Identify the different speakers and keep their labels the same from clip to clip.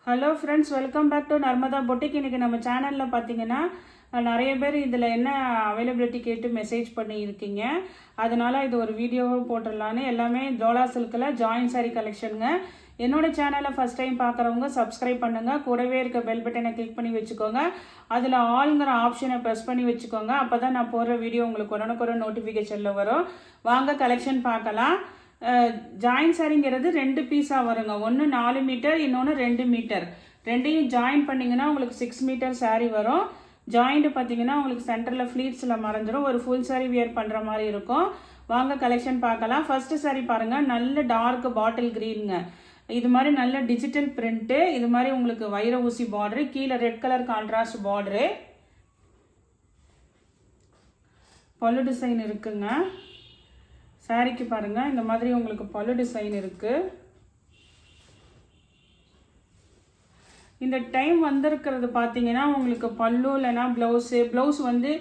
Speaker 1: Hello friends, welcome back to Narmada boutique. இன்றைக்கி நம்ம சேனலில் பார்த்தீங்கன்னா நிறைய பேர் இதில் என்ன அவைலபிலிட்டி கேட்டு மெசேஜ் பண்ணியிருக்கீங்க. அதனால் இது ஒரு வீடியோவை போட்டுடலான்னு எல்லாமே ஜோலா சில்கில் ஜாயின் சாரி கலெக்ஷனுங்க. என்னோட சேனலை ஃபஸ்ட் டைம் பார்க்குறவங்க சப்ஸ்கிரைப் பண்ணுங்கள். கூடவே இருக்க பெல் பட்டனை கிளிக் பண்ணி வச்சுக்கோங்க. அதில் ஆல்ங்கிற ஆப்ஷனை ப்ரெஸ் பண்ணி வச்சுக்கோங்க. அப்போ தான் நான் போடுற வீடியோ உங்களுக்கு உடனுக்குடன் நோட்டிஃபிகேஷனில் வரும். வாங்க கலெக்ஷன் பார்க்கலாம். ஜாயின் சாரிங்கிறது 2 பீஸாக வருங்க. ஒன்று 4 மீட்டர், இன்னொன்று 2 மீட்டர். ரெண்டையும் ஜாயின் பண்ணிங்கன்னா உங்களுக்கு 6 மீட்டர் சாரீ வரும். ஜாயிண்ட் பார்த்தீங்கன்னா உங்களுக்கு சென்டரில் ஃப்ளீட்ஸில் மறைஞ்சிரும். ஒரு ஃபுல் சாரீ வியர் பண்ணுற மாதிரி இருக்கும். வாங்க கலெக்ஷன் பார்க்கலாம். ஃபர்ஸ்ட் சாரீ பாருங்கள், நல்ல டார்க் பாட்டில் க்ரீனுங்க. இது மாதிரி நல்ல டிஜிட்டல் பிரிண்ட்டு. இது மாதிரி உங்களுக்கு வைர ஊசி பார்டரு, கீழே ரெட் கலர் கான்ட்ராஸ்ட் பார்டரு, பல்லு டிசைன் இருக்குங்க. சாரிக்கு பாருங்க, இந்த மாதிரி உங்களுக்கு பல்லு டிசைன் இருக்கு. இந்த டைம் வந்திருக்கிறது பார்த்தீங்கன்னா உங்களுக்கு பல்லு இல்லைன்னா ப்ளவுஸ் வந்து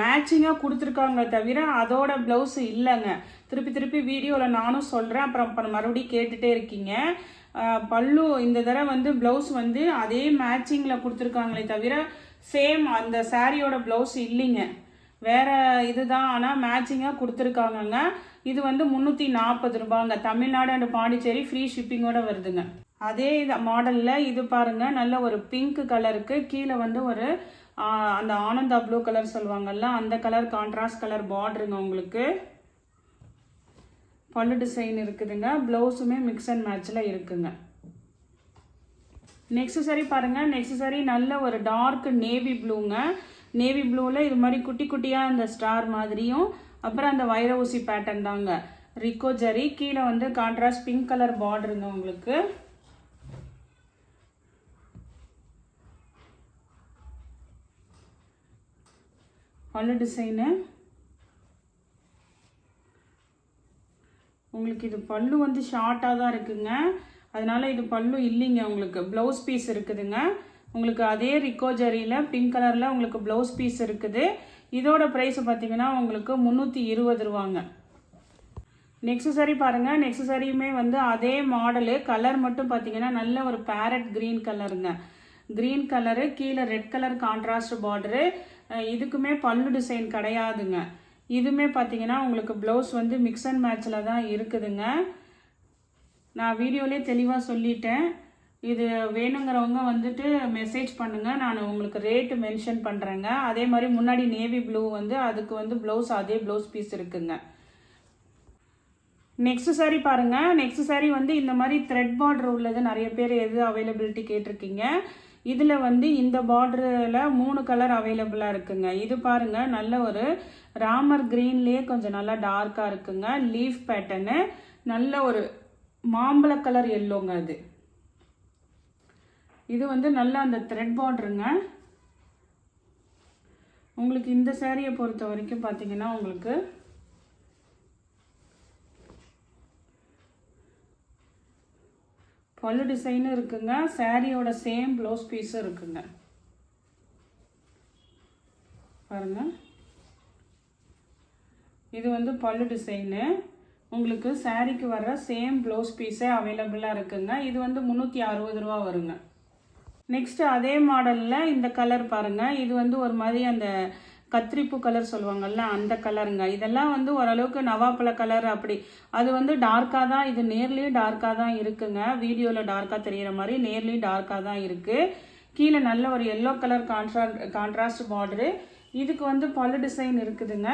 Speaker 1: மேட்சிங்காக கொடுத்துருக்காங்க தவிர அதோட ப்ளவுஸ் இல்லைங்க. திருப்பி வீடியோவில் நானும் சொல்கிறேன், அப்புறம் மறுபடியும் கேட்டுகிட்டே இருக்கீங்க. பல்லு இந்த தடவை வந்து ப்ளவுஸ் வந்து அதே மேட்சிங்கில் கொடுத்துருக்காங்களே தவிர சேம் அந்த சாரியோட ப்ளவுஸ் இல்லைங்க, வேற இதுதான். ஆனால் மேட்சிங்காக கொடுத்துருக்காங்கங்க. இது வந்து 340 ரூபாங்க. தமிழ்நாடு அண்ட் பாண்டிச்சேரி ஃப்ரீ ஷிப்பிங்கோட வருதுங்க. அதே மாடலில் இது பாருங்க, நல்ல ஒரு பிங்க் கலருக்கு கீழே வந்து ஒரு அந்த ஆனந்தா ப்ளூ கலர் சொல்லுவாங்கல்ல, அந்த கலர் கான்ட்ராஸ்ட் கலர் பார்டருங்க. உங்களுக்கு பல்லு டிசைன் இருக்குதுங்க. ப்ளவுஸுமே மிக்ஸ் அண்ட் மேட்சில் இருக்குங்க. நெக்ஸ்ட் சாரி பாருங்க. நெக்ஸ்ட் சாரி நல்ல ஒரு டார்க் நேவி ப்ளூங்க. நேவி ப்ளூவில் இது மாதிரி குட்டி குட்டியாக அந்த ஸ்டார் மாதிரியும், அப்புறம் அந்த வைர ஊசி பேட்டர்ன் தாங்க. ரிக்கோ ஜரி, கீழே வந்து கான்ட்ராஸ்ட் பிங்க் கலர் பார்டருங்க. உங்களுக்கு பல்லு டிசைனு. உங்களுக்கு இது பல்லு வந்து ஷார்ட்டாக தான் இருக்குங்க, அதனால இது பல்லு இல்லைங்க. உங்களுக்கு ப்ளவுஸ் பீஸ் இருக்குதுங்க. உங்களுக்கு அதே ரிக்கோ ஜரியில் பிங்க் கலரில் உங்களுக்கு ப்ளவுஸ் பீஸ் இருக்குது. இதோட ப்ரைஸ் பார்த்தீங்கன்னா உங்களுக்கு 320 ரூபாங்க. நெக்ஸ்ட் சாரி பாருங்கள். நெக்ஸ்ட் சாரியுமே வந்து அதே மாடலு, கலர் மட்டும் பார்த்தீங்கன்னா நல்ல ஒரு பேரட் க்ரீன் கலருங்க. க்ரீன் கலரு, கீழே ரெட் கலர் கான்ட்ராஸ்ட் பார்டரு. இதுக்குமே பல்லு டிசைன் கிடையாதுங்க. இதுவுமே பார்த்தீங்கன்னா உங்களுக்கு ப்ளவுஸ் வந்து மிக்ஸ் அண்ட் மேட்சில் தான் இருக்குதுங்க. நான் வீடியோலேயே தெளிவாக சொல்லிட்டேன். இது வேணுங்கிறவங்க வந்துட்டு மெசேஜ் பண்ணுங்கள், நான் உங்களுக்கு ரேட்டு மென்ஷன் பண்ணுறேங்க. அதே மாதிரி முன்னாடி நேவி ப்ளூ வந்து அதுக்கு வந்து ப்ளவுஸ் அதே ப்ளவுஸ் பீஸ் இருக்குங்க. நெக்ஸ்ட் சாரி பாருங்கள். நெக்ஸ்ட் சாரி வந்து இந்த மாதிரி த்ரெட் பார்டர் உள்ளது நிறைய பேர் எது அவைலபிலிட்டி கேட்டிருக்கீங்க. இதில் வந்து இந்த பார்டரில் 3 கலர் அவைலபிளாக இருக்குங்க. இது பாருங்கள், நல்ல ஒரு ராமர் க்ரீன்லேயே கொஞ்சம் நல்லா டார்க்காக இருக்குங்க. லீஃப் பேட்டர்னு, நல்ல ஒரு மாம்பழ கலர் எல்லோங்க. இது வந்து நல்ல அந்த த்ரெட் பார்டருங்க. உங்களுக்கு இந்த சாரியை பொறுத்த வரைக்கும் பார்த்தீங்கன்னா உங்களுக்கு பல்லு டிசைனும் இருக்குங்க. சாரியோட சேம் ப்ளவுஸ் பீஸும் இருக்குங்க. பாருங்க, இது வந்து பல்லு டிசைனு. உங்களுக்கு சாரிக்கு வர்ற சேம் ப்ளவுஸ் பீஸே அவைலபிளாக இருக்குங்க. இது வந்து 360 ரூபா வருங்க. நெக்ஸ்ட் அதே மாடலில் இந்த கலர் பாருங்கள். இது வந்து ஒரு மாதிரி அந்த கத்திரிப்பூ கலர் சொல்லுவாங்கள்ல, அந்த கலருங்க. இதெல்லாம் வந்து ஓரளவுக்கு நவாப்பழ கலர் அப்படி. அது வந்து டார்க்காக தான், இது நேர்லேயும் டார்க்காக தான் இருக்குங்க. வீடியோவில் டார்க்காக தெரிகிற மாதிரி நேர்லேயும் டார்க்காக தான் இருக்குது. கீழே நல்ல ஒரு எல்லோ கலர் கான்ட்ராஸ்ட் பார்டரு. இதுக்கு வந்து பல்லு டிசைன் இருக்குதுங்க.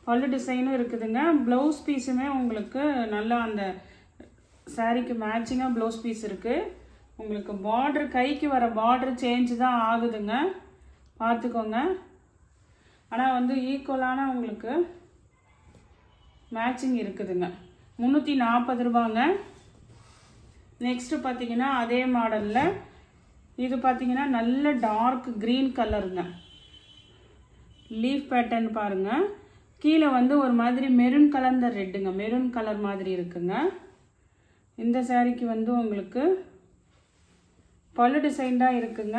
Speaker 1: பல்லு டிசைனும் இருக்குதுங்க. ப்ளவுஸ் பீஸுமே உங்களுக்கு நல்லா அந்த சாரிக்கு மேட்சிங்காக ப்ளவுஸ் பீஸ் இருக்குது. உங்களுக்கு பார்டர், கைக்கு வர பார்டர் சேஞ்ச் தான் ஆகுதுங்க, பார்த்துக்கோங்க. ஆனால் வந்து ஈக்குவலான உங்களுக்கு மேட்சிங் இருக்குதுங்க. 340 ரூபாங்க. நெக்ஸ்ட்டு பார்த்தீங்கன்னா அதே மாடலில் இது பார்த்தீங்கன்னா நல்ல டார்க் க்ரீன் கலருங்க. லீஃப் பேட்டர்ன் பாருங்கள். கீழே வந்து ஒரு மாதிரி மெரூன் கலர்ந்த ரெட்டுங்க, மெரூன் கலர் மாதிரி இருக்குங்க. இந்த சாரிக்கு வந்து உங்களுக்கு பல்லு டிசைன் தான் இருக்குங்க.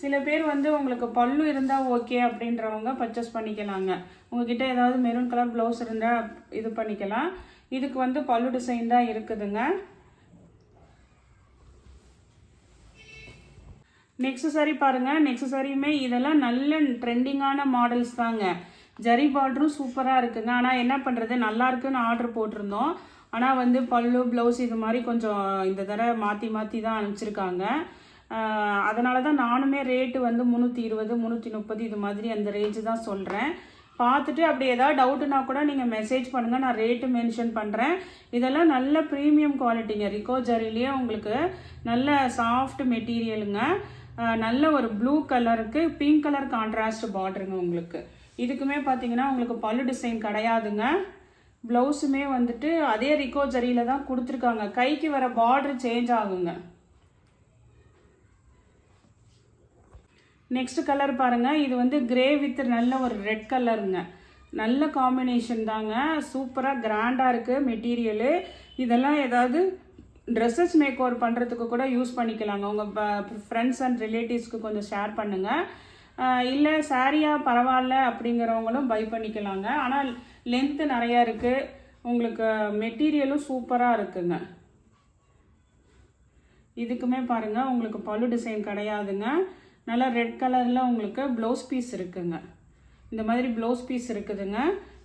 Speaker 1: சில பேர் வந்து உங்களுக்கு பல்லு இருந்தால் ஓகே அப்படின்றவங்க பர்ச்சேஸ் பண்ணிக்கலாங்க. உங்ககிட்ட ஏதாவது மெரூன் கலர் ப்ளவுஸ் இருந்தால் இது பண்ணிக்கலாம். இதுக்கு வந்து பல்லு டிசைன் தான் இருக்குதுங்க. நெக்ஸ்ட் சாரி பாருங்கள். நெக்ஸ்ட் சாரியுமே இதெல்லாம் நல்ல ட்ரெண்டிங்கான மாடல்ஸ் தாங்க. ஜரி பார்டரும் சூப்பராக இருக்குங்க. ஆனால் என்ன பண்ணுறது, நல்லா இருக்குன்னு ஆர்டர் போட்டிருந்தோம். ஆனால் வந்து பல்லு ப்ளவுஸ் இது மாதிரி கொஞ்சம் இந்த தடவை மாற்றி மாற்றி தான் அனுப்பிச்சிருக்காங்க. அதனால தான் நானுமே ரேட்டு வந்து 320 330 இது மாதிரி அந்த ரேஞ்சு தான் சொல்கிறேன். பார்த்துட்டு அப்படி ஏதாவது டவுட்டுனா கூட நீங்கள் மெசேஜ் பண்ணுங்கள், நான் ரேட்டு மென்ஷன் பண்ணுறேன். இதெல்லாம் நல்ல ப்ரீமியம் குவாலிட்டிங்க. ரிகோ ஜரிலேயே உங்களுக்கு நல்ல சாஃப்ட் மெட்டீரியலுங்க. நல்ல ஒரு ப்ளூ கலருக்கு பிங்க் கலர் கான்ட்ராஸ்ட் பார்டருங்க உங்களுக்கு. இதுக்குமே பார்த்தீங்கன்னா உங்களுக்கு பல்லு டிசைன் கிடையாதுங்க. ப்ளவுஸுமே வந்துட்டு அதே ரிகோ ஜரியில் தான் கொடுத்துருக்காங்க. கைக்கு வர பார்டர் சேஞ்ச் ஆகுங்க. நெக்ஸ்ட் கலர் பாருங்கள். இது வந்து கிரே வித் நல்ல ஒரு ரெட் கலருங்க. நல்ல காம்பினேஷன் தாங்க. சூப்பராக கிராண்டாக இருக்குது மெட்டீரியலு. இதெல்லாம் ஏதாவது ட்ரெஸ்ஸஸ் மேக் ஓவர் பண்ணுறதுக்கு கூட யூஸ் பண்ணிக்கலாங்க. உங்கள் ஃப்ரெண்ட்ஸ் அண்ட் ரிலேட்டிவ்ஸ்க்கு கொஞ்சம் ஷேர் பண்ணுங்கள். இல்லை சாரியாக பரவாயில்ல அப்படிங்கிறவங்களும் பை பண்ணிக்கலாங்க. ஆனால் லென்த்து நிறையா இருக்குது. உங்களுக்கு மெட்டீரியலும் சூப்பராக இருக்குங்க. இதுக்குமே பாருங்கள் உங்களுக்கு பல்லு டிசைன் கிடையாதுங்க. நல்லா ரெட் கலரில் உங்களுக்கு ப்ளவுஸ் பீஸ் இருக்குங்க. இந்த மாதிரி ப்ளவுஸ் பீஸ் இருக்குதுங்க.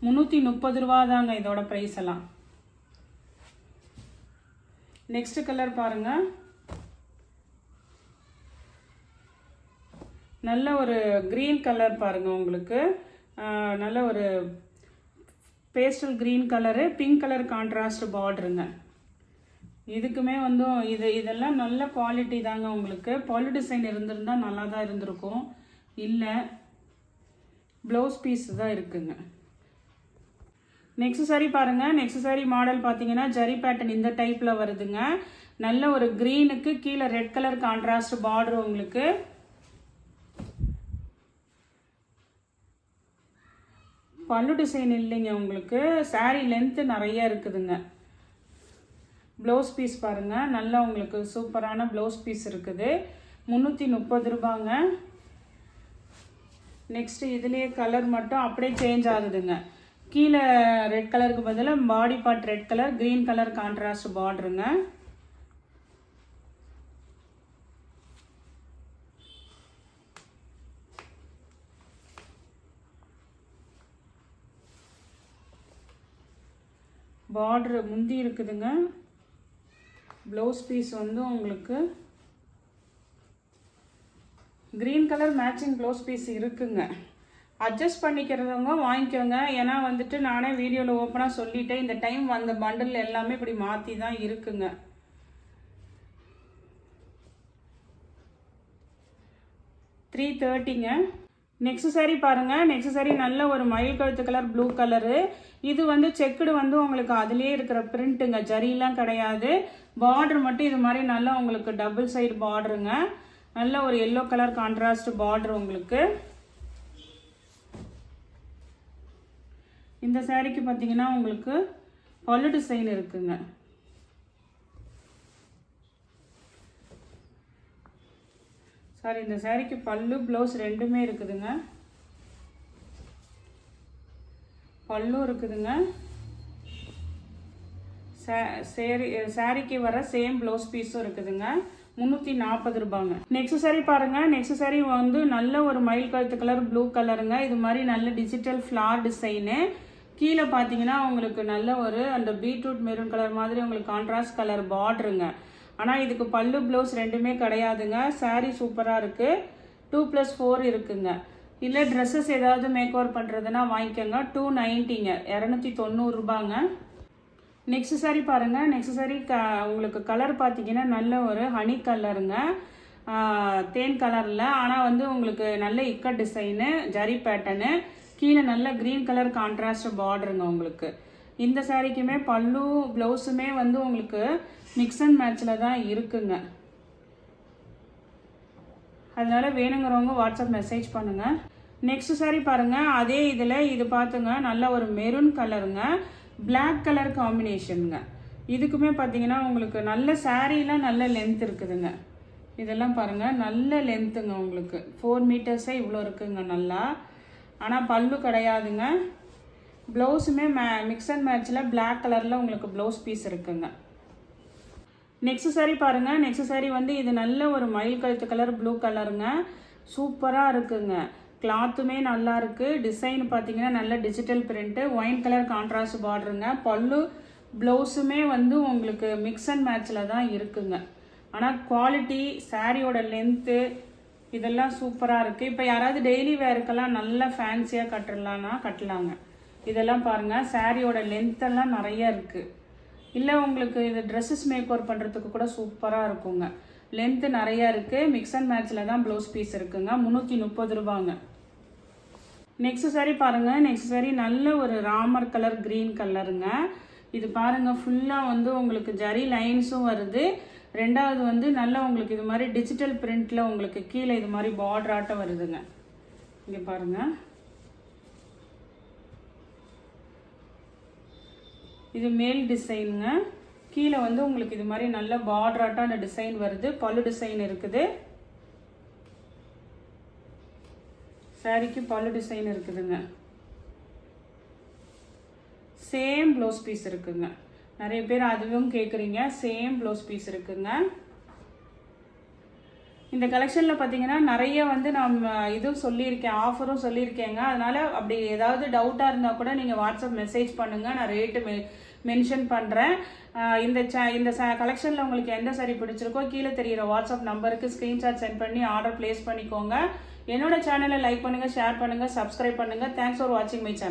Speaker 1: 330 ரூபா தாங்க இதோட ப்ரைஸ் எல்லாம். நெக்ஸ்ட் கலர் பாருங்கள். நல்ல ஒரு க்ரீன் கலர் பாருங்கள் உங்களுக்கு. நல்ல ஒரு pastel green colour, pink colour contrast பார்டருங்க. இதுக்குமே வந்து இதெல்லாம் நல்ல குவாலிட்டி தாங்க. உங்களுக்கு பல்லு டிசைன் இருந்திருந்தால் நல்லா தான் இருந்திருக்கும். இல்லை, ப்ளவுஸ் பீஸ் தான் இருக்குங்க. நெக்ஸ்ட் சாரி பாருங்கள். நெக்ஸ்ட் சாரி மாடல் பார்த்தீங்கன்னா ஜரி பேட்டர்ன் இந்த டைப்பில் வருதுங்க. நல்ல ஒரு க்ரீனுக்கு கீழே ரெட் கலர் கான்ட்ராஸ்ட் பார்டர் உங்களுக்கு. பல்லு டிசைன் இல்லைங்க உங்களுக்கு. சாரி லென்த்து நிறைய இருக்குதுங்க. ப்ளவுஸ் பீஸ் பாருங்கள். நல்லா உங்களுக்கு சூப்பரான ப்ளவுஸ் பீஸ் இருக்குது. 330 ரூபாங்க. நெக்ஸ்ட்டு இதுலேயே கலர் மட்டும் அப்படியே சேஞ்ச் ஆகுதுங்க. கீழே ரெட் கலருக்கு பதிலாக body part red colour, green colour contrast பார்டருங்க. பார்டரு முந்தி இருக்குதுங்க. ப்ளவுஸ் பீஸ் வந்து உங்களுக்கு green colour matching blouse piece இருக்குங்க. அட்ஜஸ்ட் பண்ணிக்கிறவங்க வாங்கிக்கோங்க. ஏன்னா வந்துட்டு நானே வீடியோவில் ஓப்பனாக சொல்லிட்டேன். இந்த டைம் அந்த பண்டில் எல்லாமே இப்படி மாற்றி தான் இருக்குங்க. $330ங்க. நெக்ஸ்ட் சாரி பாருங்கள். நெக்ஸ்ட் சாரி நல்ல ஒரு மயில் கழுத்து கலர் ப்ளூ கலரு. இது வந்து செக்குடு வந்து உங்களுக்கு அதுலேயே இருக்கிற பிரிண்ட்டுங்க. ஜரியெலாம் கிடையாது. பார்டர் மட்டும் இது மாதிரி நல்லா உங்களுக்கு டபுள் சைடு பார்டருங்க. நல்ல ஒரு எல்லோ கலர் கான்ட்ராஸ்ட் பார்டர் உங்களுக்கு. இந்த சாரிக்கு பார்த்தீங்கன்னா உங்களுக்கு பல்லு டிசைன் இருக்குங்க. சாரி, இந்த சாரிக்கு பல்லு ப்ளவுஸ் ரெண்டுமே இருக்குதுங்க. பல்லு இருக்குதுங்க. சாரிக்கு வர சேம் ப்ளவுஸ் பீஸும் இருக்குதுங்க. 340 ரூபாங்க. நெக்ஸ்ட் சாரி பாருங்க. நெக்ஸ்ட் சாரி வந்து நல்ல ஒரு மயில் கழுத்து கலர் ப்ளூ கலருங்க. இது மாதிரி நல்ல டிஜிட்டல் ஃப்ளார் டிசைனு. கீழே பார்த்தீங்கன்னா உங்களுக்கு நல்ல ஒரு அந்த பீட்ரூட் மெரூன் கலர் மாதிரி உங்களுக்கு கான்ட்ராஸ்ட் கலர் பார்டருங்க. ஆனால் இதுக்கு பல்லு ப்ளவுஸ் ரெண்டுமே கிடையாதுங்க. சாரீ சூப்பராக இருக்குது. 2+4 இருக்குங்க. இல்லை ட்ரெஸ்ஸஸ் ஏதாவது மேக் ஓவர் பண்ணுறதுனா வாங்கிக்கோங்க. 290ங்க. 290 ரூபாங்க. நெக்ஸ்ட் சாரி பாருங்கள். நெக்ஸ்ட் சாரி உங்களுக்கு கலர் பார்த்தீங்கன்னா நல்ல ஒரு ஹனி கலருங்க. தேன் கலரில், ஆனால் வந்து உங்களுக்கு நல்ல இக்கட் டிசைனு, ஜரி பேட்டர்னு, கீழே நல்ல க்ரீன் கலர் கான்ட்ராஸ்ட் பார்டருங்க உங்களுக்கு. இந்த சாரிக்குமே பல்லு ப்ளவுஸுமே வந்து உங்களுக்கு மிக்ஸ் அண்ட் மேட்சில் தான் இருக்குங்க. அதனால வேணுங்கிறவங்க வாட்ஸ்அப் மெசேஜ் பண்ணுங்கள். நெக்ஸ்ட் சாரி பாருங்கள். அதே இதில் இது பார்த்துங்க நல்ல ஒரு மெரூன் கலருங்க, பிளாக் கலர் காம்பினேஷனுங்க. இதுக்குமே பார்த்தீங்கன்னா உங்களுக்கு நல்ல சாரீலாம் நல்ல லென்த் இருக்குதுங்க. இதெல்லாம் பாருங்கள் நல்ல லென்த்துங்க, உங்களுக்கு 4 மீட்டர்ஸே இவ்வளோ இருக்குங்க நல்லா. ஆனால் பல்லு கிடையாதுங்க. ப்ளவுஸுமே மிக்ஸ் அண்ட் மேட்சில் பிளாக் கலரில் உங்களுக்கு ப்ளவுஸ் பீஸ் இருக்குங்க. நெக்ஸ்ட் சாரீ பாருங்கள். நெக்ஸ்ட் சாரீ வந்து இது நல்ல ஒரு மயில் கழுத்து கலர் ப்ளூ கலருங்க. சூப்பராக இருக்குங்க. கிளாத்துமே நல்லா இருக்குது. டிசைன் பார்த்தீங்கன்னா நல்ல digital print, wine colour contrast பார்டருங்க. பல்லு ப்ளவுஸுமே வந்து உங்களுக்கு மிக்ஸ் அண்ட் மேட்சில் தான் இருக்குங்க. ஆனால் குவாலிட்டி, சாரியோட லென்த்து இதெல்லாம் சூப்பராக இருக்குது. இப்போ யாராவது டெய்லி வேருக்கெல்லாம் நல்லா ஃபேன்சியாக கட்டலான்னா கட்டலாங்க. இதெல்லாம் பாருங்கள், சாரியோட லென்த்தெல்லாம் நிறைய இருக்குது. இல்லை உங்களுக்கு இது ட்ரெஸ்ஸஸ் மேக் ஓவர் பண்ணுறதுக்கு கூட சூப்பராக இருக்குங்க. லென்த்து நிறையா இருக்குது. மிக்ஸ் அண்ட் மேட்சில் தான் ப்ளவுஸ் பீஸ் இருக்குங்க. 330 ரூபாங்க. நெக்ஸ்ட் சாரீ பாருங்கள். நெக்ஸ்ட் சாரீ நல்ல ஒரு ராமர் கலர் க்ரீன் கலருங்க. இது பாருங்கள், ஃபுல்லாக வந்து உங்களுக்கு ஜரி லைன்ஸும் வருது. ரெண்டாவது வந்து நல்லா உங்களுக்கு இது மாதிரி டிஜிட்டல் பிரிண்டில் உங்களுக்கு கீழே இது மாதிரி பார்டராட்டம் வருதுங்க. இங்கே பாருங்கள், இது மேல் டிசைனுங்க. கீழே வந்து உங்களுக்கு இது மாதிரி நல்ல பார்டராட்டம் அந்த டிசைன் வருது. பல்லு டிசைன் இருக்குது. சாரிக்கு பல்லு டிசைன் இருக்குதுங்க. சேம் ப்ளவுஸ் பீஸ் இருக்குங்க. நிறைய பேர் அதுவும் கேட்குறீங்க. சேம் ப்ளவுஸ் பீஸ் இருக்குங்க. இந்த கலெக்ஷனில் பார்த்தீங்கன்னா நிறைய வந்து நம்ம இதுவும் சொல்லியிருக்கேன், ஆஃபரும் சொல்லியிருக்கேங்க. அதனால் அப்படி ஏதாவது டவுட்டாக இருந்தால் கூட நீங்கள் வாட்ஸ்அப் மெசேஜ் பண்ணுங்கள். நான் ரேட்டு மென்ஷன் பண்ணுறேன். இந்த கலெக்ஷனில் உங்களுக்கு எந்த சாரி பிடிச்சிருக்கோ கீழே தெரிகிற வாட்ஸ்அப் நம்பருக்கு ஸ்க்ரீன்ஷாட் சென்ட் பண்ணி ஆர்டர் ப்ளேஸ் பண்ணிக்கோங்க. என்னோட சேனலை லைக் பண்ணுங்கள், ஷேர் பண்ணுங்கள், சப்ஸ்கிரைப் பண்ணுங்கள். தேங்க்ஸ் ஃபார் வாட்சிங் மை சேனல்.